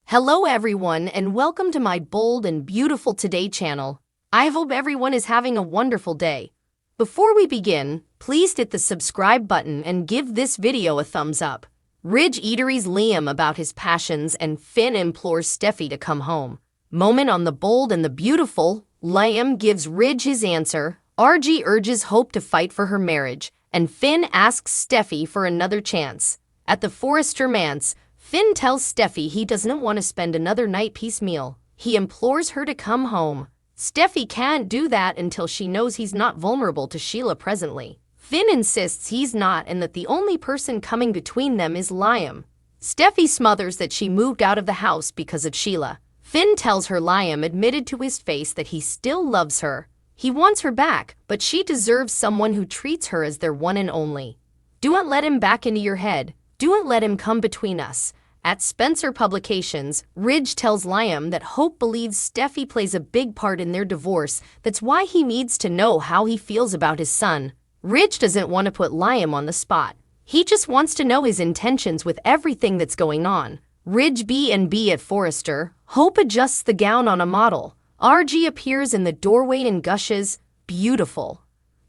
Hello everyone and welcome to my bold and beautiful today channel. I hope everyone is having a wonderful day. Before we begin, please hit the subscribe button and give this video a thumbs up. Ridge eateries Liam about his passions and Finn implores Steffy to come home. Moment on the bold and the beautiful, Liam gives Ridge his answer, RG urges Hope to fight for her marriage, and Finn asks Steffy for another chance. At the Forrester manse, Finn tells Steffy he doesn't want to spend another night piecemeal. He implores her to come home. Steffy can't do that until she knows he's not vulnerable to Sheila presently. Finn insists he's not and that the only person coming between them is Liam. Steffy smothers that she moved out of the house because of Sheila. Finn tells her Liam admitted to his face that he still loves her. He wants her back, but she deserves someone who treats her as their one and only. Don't let him back into your head. Don't let him come between us. At Spencer Publications, Ridge tells Liam that Hope believes Steffy plays a big part in their divorce. That's why he needs to know how he feels about his son. Ridge doesn't want to put Liam on the spot. He just wants to know his intentions with everything that's going on. Ridge B&B at Forrester, Hope adjusts the gown on a model. RG appears in the doorway and gushes, beautiful.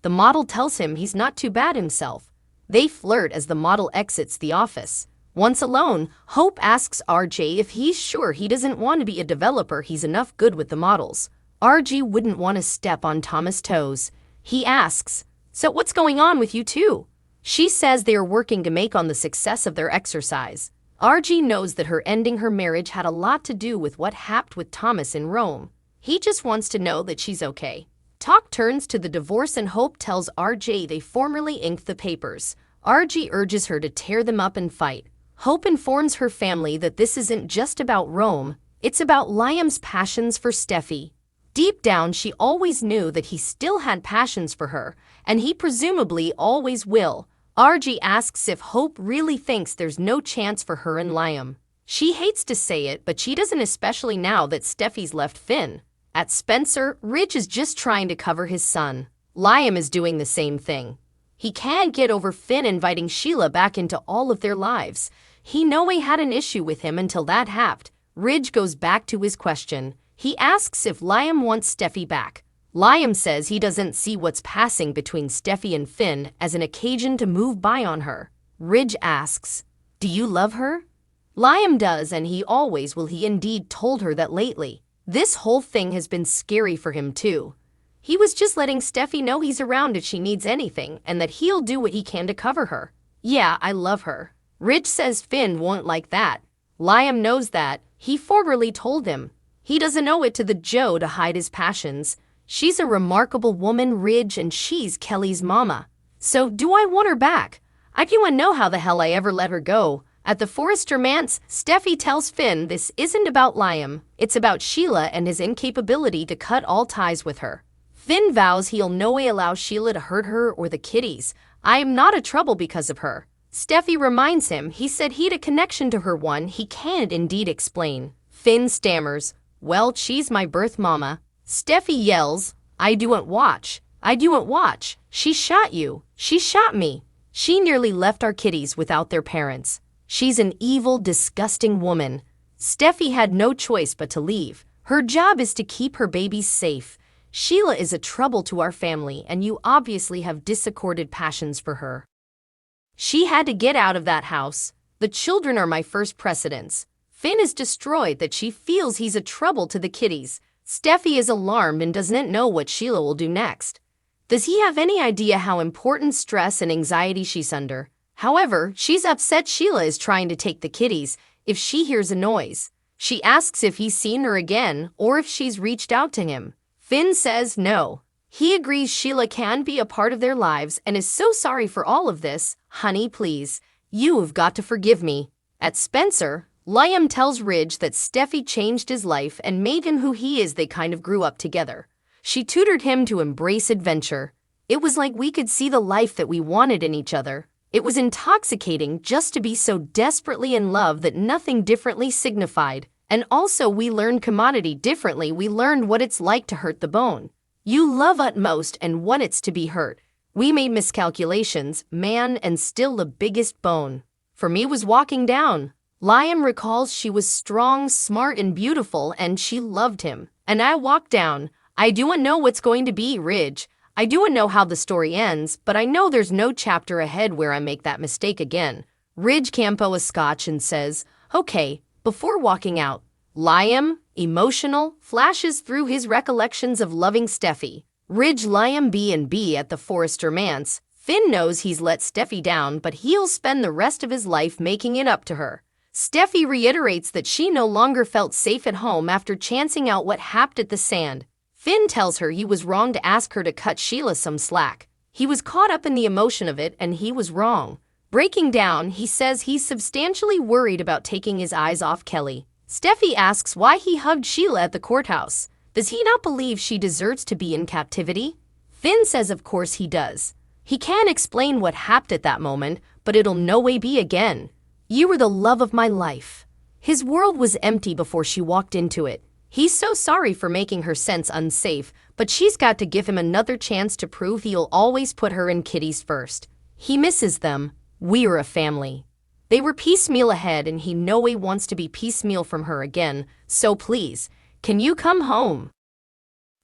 The model tells him he's not too bad himself. They flirt as the model exits the office. Once alone, Hope asks RJ if he's sure he doesn't want to be a developer. He's enough good with the models. RG wouldn't want to step on Thomas' toes. He asks, "So what's going on with you two?" She says they are working to make on the success of their exercise. RG knows that her ending her marriage had a lot to do with what happened with Thomas in Rome. He just wants to know that she's okay. Talk turns to the divorce and Hope tells RJ they formally inked the papers. RG urges her to tear them up and fight. Hope informs her family that this isn't just about Rome, it's about Liam's passions for Steffy. Deep down, she always knew that he still had passions for her, and he presumably always will. RG asks if Hope really thinks there's no chance for her and Liam. She hates to say it, but she doesn't, especially now that Steffy's left Finn. At Spencer, Ridge is just trying to cover his son. Liam is doing the same thing. He can't get over Finn inviting Sheila back into all of their lives. He know he had an issue with him until that happened. Ridge goes back to his question. He asks if Liam wants Steffy back. Liam says he doesn't see what's passing between Steffy and Finn as an occasion to move by on her. Ridge asks, "Do you love her?" Liam does, and he always will. He indeed told her that lately. This whole thing has been scary for him too. He was just letting Steffy know he's around if she needs anything and that he'll do what he can to cover her. "Yeah, I love her." Ridge says Finn won't like that. Liam knows that. He formerly told him. He doesn't owe it to the Joe to hide his passions. She's a remarkable woman, Ridge, and she's Kelly's mama. So do I want her back? I can't know how the hell I ever let her go. At the Forrester manse, Steffy tells Finn this isn't about Liam. It's about Sheila and his incapability to cut all ties with her. Finn vows he'll no way allow Sheila to hurt her or the kiddies. "I am not a trouble because of her." Steffy reminds him he said he'd a connection to her one he can't indeed explain. Finn stammers, "Well, she's my birth mama." Steffy yells, "I don't watch. I don't watch. She shot you. She shot me. She nearly left our kiddies without their parents. She's an evil, disgusting woman." Steffy had no choice but to leave. Her job is to keep her babies safe. "Sheila is a trouble to our family and you obviously have disaccorded passions for her. She had to get out of that house. The children are my first precedence." Finn is destroyed that she feels he's a trouble to the kiddies. Steffy is alarmed and doesn't know what Sheila will do next. Does he have any idea how important stress and anxiety she's under? However, she's upset Sheila is trying to take the kiddies if she hears a noise. She asks if he's seen her again or if she's reached out to him. Finn says no. He agrees Sheila can be a part of their lives and is so sorry for all of this. "Honey, please, you've got to forgive me." At Spencer, Liam tells Ridge that Steffy changed his life and made him who he is. They kind of grew up together. She tutored him to embrace adventure. "It was like we could see the life that we wanted in each other. It was intoxicating just to be so desperately in love that nothing differently signified. And also we learned commodity differently. We learned what it's like to hurt the bone. You love utmost and want it's to be hurt. We made miscalculations, man, and still the biggest bone. For me was walking down." Liam recalls she was strong, smart, and beautiful, and she loved him. And I walked down. I don't know what's going to be, Ridge. I don't know how the story ends, but I know there's no chapter ahead where I make that mistake again. Ridge campo a scotch and says, okay, before walking out. Liam, emotional, flashes through his recollections of loving Steffy. Ridge Liam B&B at the Forrester Manse. Finn knows he's let Steffy down, but he'll spend the rest of his life making it up to her. Steffy reiterates that she no longer felt safe at home after chancing out what happened at the sand. Finn tells her he was wrong to ask her to cut Sheila some slack. He was caught up in the emotion of it and he was wrong. Breaking down, he says he's substantially worried about taking his eyes off Kelly. Steffy asks why he hugged Sheila at the courthouse. Does he not believe she deserves to be in captivity? Finn says of course he does. He can't explain what happened at that moment, but it'll no way be again. You were the love of my life. His world was empty before she walked into it. He's so sorry for making her sense unsafe, but she's got to give him another chance to prove he'll always put her and Kitty's first. He misses them. We're a family. They were piecemeal ahead and he no way wants to be piecemeal from her again, so please, can you come home?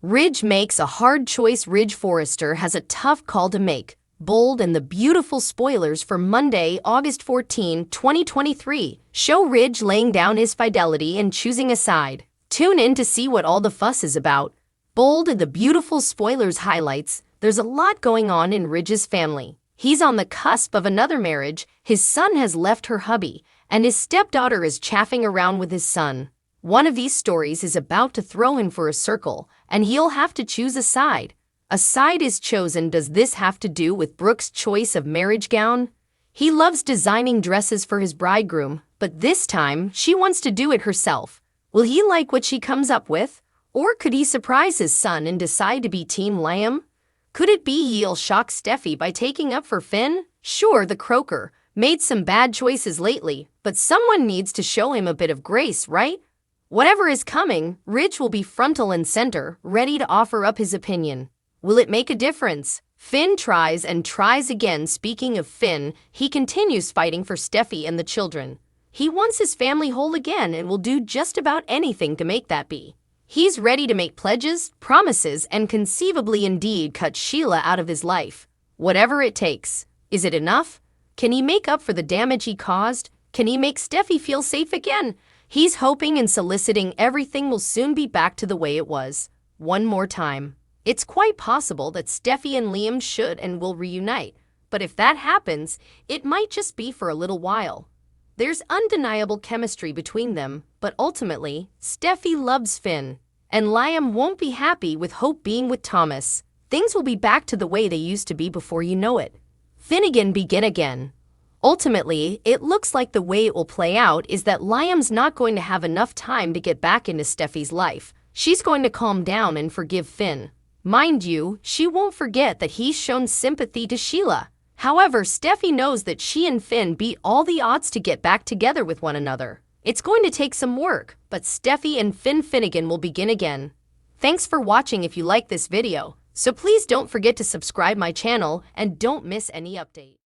Ridge makes a hard choice. Ridge Forrester has a tough call to make. Bold and the beautiful spoilers for Monday, August 14, 2023, show Ridge laying down his fidelity and choosing a side. Tune in to see what all the fuss is about. Bold and the beautiful spoilers highlights, there's a lot going on in Ridge's family. He's on the cusp of another marriage, his son has left her hubby, and his stepdaughter is chaffing around with his son. One of these stories is about to throw him for a circle, and he'll have to choose a side. A side is chosen. Does this have to do with Brooke's choice of marriage gown? He loves designing dresses for his bridegroom, but this time she wants to do it herself. Will he like what she comes up with? Or could he surprise his son and decide to be Team Liam? Could it be he'll shock Steffy by taking up for Finn? Sure, the croaker made some bad choices lately, but someone needs to show him a bit of grace, right? Whatever is coming, Ridge will be frontal and center, ready to offer up his opinion. Will it make a difference? Finn tries and tries again. Speaking of Finn, he continues fighting for Steffy and the children. He wants his family whole again and will do just about anything to make that be. He's ready to make pledges, promises, and conceivably indeed cut Sheila out of his life. Whatever it takes. Is it enough? Can he make up for the damage he caused? Can he make Steffy feel safe again? He's hoping and soliciting everything will soon be back to the way it was. One more time. It's quite possible that Steffy and Liam should and will reunite. But if that happens, it might just be for a little while. There's undeniable chemistry between them, but ultimately, Steffy loves Finn, and Liam won't be happy with Hope being with Thomas. Things will be back to the way they used to be before you know it. Finnegan begin again. Ultimately, it looks like the way it will play out is that Liam's not going to have enough time to get back into Steffy's life. She's going to calm down and forgive Finn. Mind you, she won't forget that he's shown sympathy to Sheila. However, Steffy knows that she and Finn beat all the odds to get back together with one another. It's going to take some work, but Steffy and Finn Finnegan will begin again. Thanks for watching. If you like this video, so please don't forget to subscribe my channel and don't miss any update.